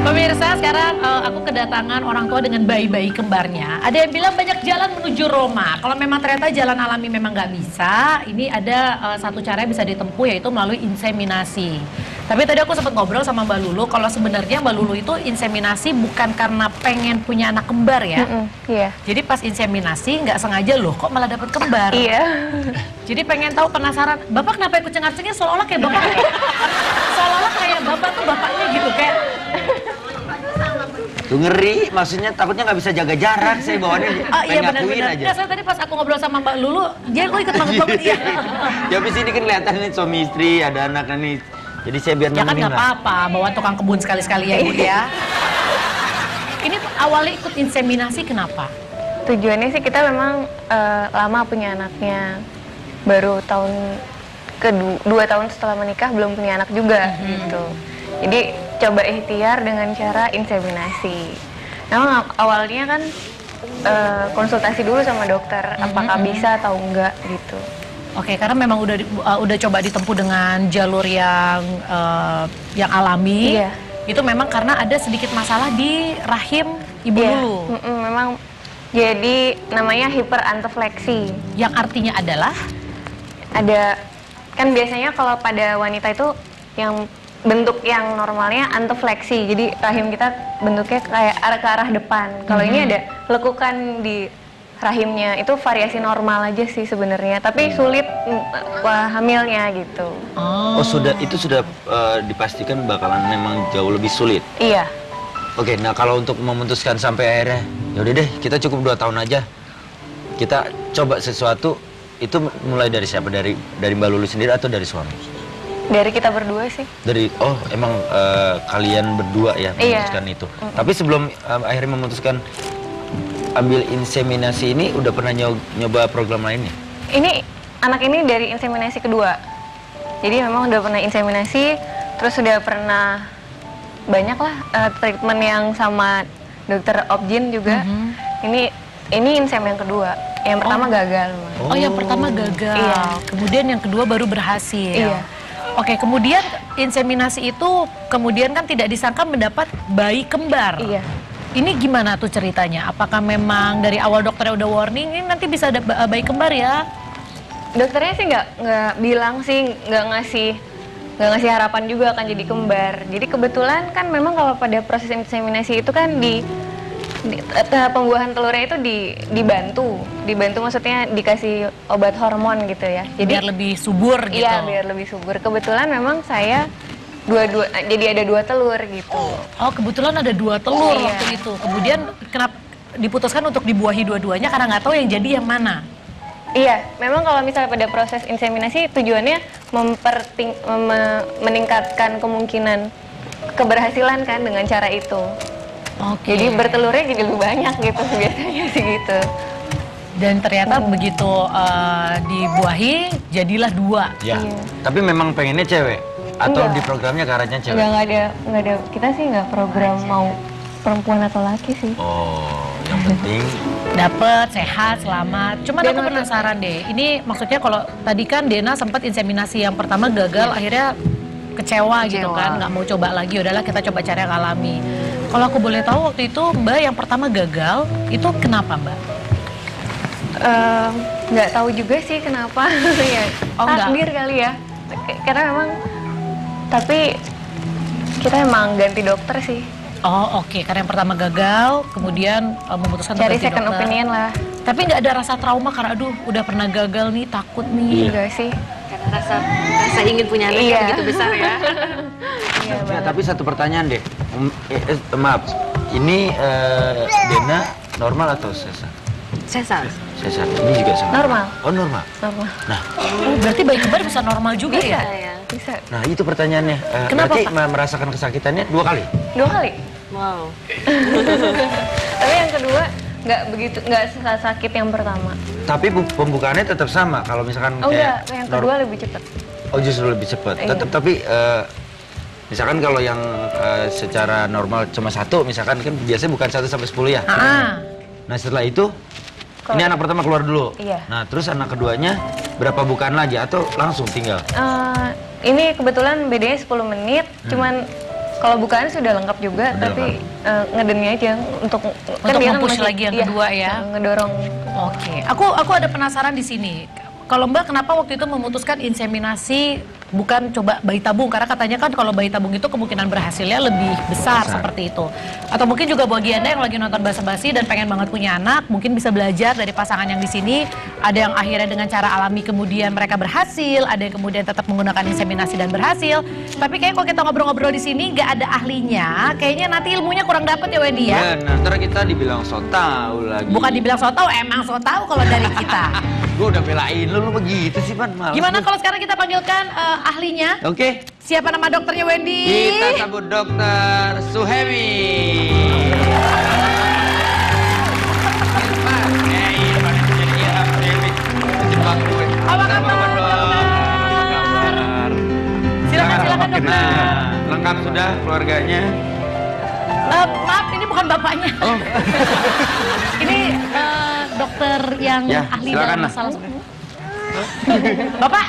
Pemirsa, sekarang aku kedatangan orang tua dengan bayi-bayi kembarnya. Ada yang bilang banyak jalan menuju Roma. Kalau memang ternyata jalan alami memang nggak bisa, ini ada satu cara yang bisa ditempuh, yaitu melalui inseminasi. Tapi tadi aku sempat ngobrol sama Mbak Lulu, kalau sebenarnya Mbak Lulu itu inseminasi bukan karena pengen punya anak kembar ya. Iya. Jadi pas inseminasi nggak sengaja loh, kok malah dapat kembar. Iya. Jadi pengen tahu, penasaran, Bapak kenapa ikut cengar-cengir seolah-olah kayak Bapak seolah-olah kayak Bapak tuh bapaknya gitu, kayak Tuh ngeri, maksudnya takutnya nggak bisa jaga jarak, saya bawaannya iya benar-benar. Nah, saya tadi pas aku ngobrol sama Mbak Lulu, dia kok ikut banget ya. Ya habis ini kan kelihatan nih suami istri, ada anak nih. Jadi saya biar ya kan nggak apa-apa, bawa tukang kebun sekali-sekali ya Bu ya. Ini awalnya ikut inseminasi kenapa? Tujuannya sih kita memang lama punya anaknya. Baru tahun kedua, 2 tahun setelah menikah belum punya anak juga gitu. Jadi coba ikhtiar dengan cara inseminasi. Memang awalnya kan konsultasi dulu sama dokter, apakah bisa atau enggak gitu. Oke, karena memang udah coba ditempuh dengan jalur yang alami. Iya. Itu memang karena ada sedikit masalah di rahim Ibu Lulu. Memang jadi namanya hiperantofleksi. Yang artinya adalah? Ada, kan biasanya kalau pada wanita itu yang bentuk yang normalnya antofleksi, jadi rahim kita bentuknya kayak ke arah depan. Kalau ini ada lekukan di rahimnya, itu variasi normal aja sih sebenarnya, tapi sulit hamilnya gitu. Oh itu sudah dipastikan bakalan memang jauh lebih sulit. Iya. Oke, nah kalau untuk memutuskan sampai akhirnya, yaudah deh kita cukup 2 tahun aja, kita coba sesuatu, itu mulai dari siapa? Dari Mbak Lulu sendiri atau dari suami? Dari kita berdua sih. Emang kalian berdua ya memutuskan itu. Tapi sebelum akhirnya memutuskan ambil inseminasi ini, udah pernah nyoba program lainnya? Ini anak ini dari inseminasi kedua. Jadi memang udah pernah inseminasi, terus udah pernah banyak lah treatment yang sama dokter Obgyn juga. Ini insem yang kedua. Yang pertama gagal. Oh, yang pertama gagal. Iya. Kemudian yang kedua baru berhasil. Iya. Oke, kemudian inseminasi itu kemudian kan tidak disangka mendapat bayi kembar. Iya. Ini gimana tuh ceritanya? Apakah memang dari awal dokternya udah warning ini nanti bisa ada bayi kembar ya? Dokternya sih nggak bilang sih, nggak ngasih harapan juga akan jadi kembar. Jadi kebetulan kan memang kalau pada proses inseminasi itu kan pembuahan telurnya itu dibantu maksudnya dikasih obat hormon gitu ya. Jadi biar lebih subur gitu. Iya, biar lebih subur. Kebetulan memang saya jadi ada 2 telur gitu. Oh, kebetulan ada 2 telur Iya. waktu itu. Kemudian kenapa diputuskan untuk dibuahi dua-duanya karena nggak tahu yang jadi yang mana? Iya, memang kalau misalnya pada proses inseminasi tujuannya meningkatkan kemungkinan keberhasilan kan dengan cara itu. Oke. Jadi bertelurnya jadi lebih banyak gitu biasanya sih gitu. Dan ternyata begitu dibuahi jadilah 2. Ya. Iya. Tapi memang pengennya cewek atau Enggak. di programnya ke arahnya cewek? Nggak ada. Kita sih nggak program mau perempuan atau laki sih. Oh, yang penting Dapet, sehat, selamat. Cuman Dan aku penasaran deh. Ini maksudnya kalau tadi kan Dena sempat inseminasi yang pertama gagal, akhirnya kecewa gitu kan, nggak mau coba lagi. Udahlah kita coba cara yang alami. Kalau aku boleh tahu waktu itu Mbak yang pertama gagal, itu kenapa Mbak? Nggak tahu juga sih kenapa. Ya, takdir kali ya. Karena memang, tapi kita emang ganti dokter sih. Oh oke, karena yang pertama gagal, kemudian memutuskan untuk Cari ganti second dokter. opinion lah. Tapi nggak ada rasa trauma karena aduh udah pernah gagal nih, takut nih. Enggak sih. Karena rasa ingin punya anak yang begitu besar ya. Iya ya, banget. tapi satu pertanyaan deh. Maaf, ini Dena normal atau sesar? Sesar. Sesar, ini juga sama? Normal. Oh normal? Normal. Nah, Oh, berarti bayi kembar bisa normal juga Bisa. ya? Bisa. nah itu pertanyaannya. Kenapa, Berarti Pak? merasakan kesakitannya 2 kali? 2 kali. Wow. Tapi yang kedua nggak sakit yang pertama. Tapi pembukaannya tetap sama kalau misalkan Oh kayak enggak, yang kedua lebih cepat. Oh justru lebih cepat. Iya. Tetap tapi misalkan kalau yang secara normal cuma 1, misalkan kan biasanya bukan 1 sampai 10 ya. Nah setelah itu ini anak pertama keluar dulu. Iya. Nah terus anak keduanya berapa bukaan lagi atau langsung tinggal? Ini kebetulan bedanya 10 menit, cuman Kalau bukaan sudah lengkap juga, Udah tapi ngedennya aja untuk dia kan nge-push masih- lagi yang iya, kedua ya. Ngedorong. Oke, aku ada penasaran di sini. Kalau Mbak kenapa waktu itu memutuskan inseminasi bukan coba bayi tabung? Karena katanya kan kalau bayi tabung itu kemungkinan berhasilnya lebih besar seperti itu. Atau mungkin juga bagi Anda yang lagi nonton Basa-Basi dan pengen banget punya anak, mungkin bisa belajar dari pasangan yang di sini. Ada yang akhirnya dengan cara alami kemudian mereka berhasil, ada yang kemudian tetap menggunakan inseminasi dan berhasil. Tapi kayaknya kalau kita ngobrol-ngobrol di sini nggak ada ahlinya, kayaknya nanti ilmunya kurang dapet ya Wendy ya. Nah, ntar kita dibilang so tau lagi. Bukan dibilang so tau, emang so tau kalau dari kita. Gue udah belain lu begitu sih, Pan. Males Gimana lu. kalau sekarang kita panggilkan ahlinya? Oke, Siapa nama dokternya Wendy? kita sambut Dokter Suhemi. Apa kabar? Silakan dokter. Nah, lengkap sudah keluarganya. Maaf, ini bukan bapaknya. Oh. Ini dokter yang Ya, ahli silakan dalam lah. masalah. Bapak,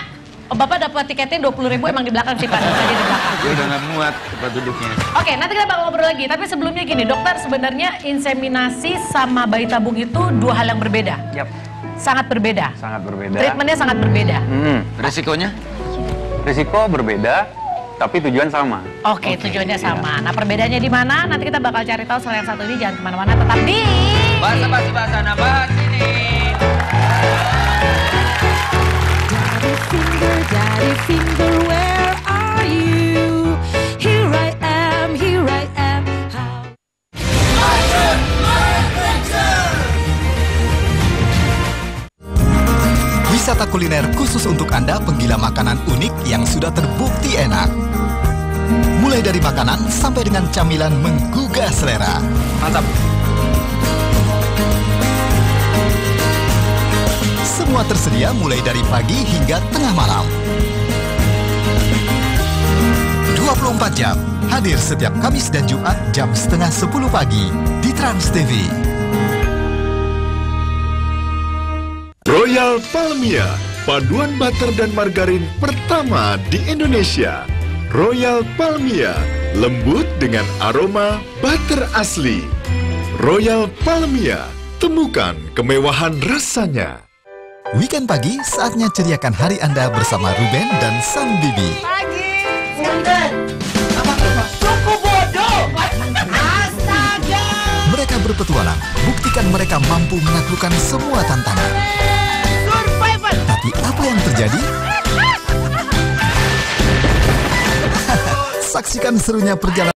Bapak dapat tiketnya 20.000 emang di belakang sih Pak, tadi di belakang. Dia udah nggak muat tempat duduknya. Oke, nanti kita bakal ngobrol lagi. Tapi sebelumnya gini, dokter sebenarnya inseminasi sama bayi tabung itu dua hal yang berbeda. Yap, Sangat berbeda. sangat berbeda. Treatmentnya sangat berbeda. Resikonya? Risiko berbeda, tapi tujuan sama. Oke, tujuannya sama. Nah, perbedaannya di mana? Nanti kita bakal cari tahu soal yang satu ini. Jangan kemana-mana, tetap di Basa-basi bahasa bahas ini. Daddy finger, where are you? Here I am, here I am. How Wisata kuliner khusus untuk Anda penggila makanan unik yang sudah terbukti enak. Mulai dari makanan sampai dengan camilan menggugah selera. Mantap. Semua tersedia mulai dari pagi hingga tengah malam. 24 jam, hadir setiap Kamis dan Jumat jam setengah 10 pagi di Trans TV. Royal Palmia, paduan butter dan margarin pertama di Indonesia. Royal Palmia, lembut dengan aroma butter asli. Royal Palmia, temukan kemewahan rasanya. Weekend pagi saatnya ceriakan hari Anda bersama Ruben dan sang bibi. Mereka berpetualang, buktikan mereka mampu menaklukkan semua tantangan. Tapi apa yang terjadi? Saksikan serunya perjalanan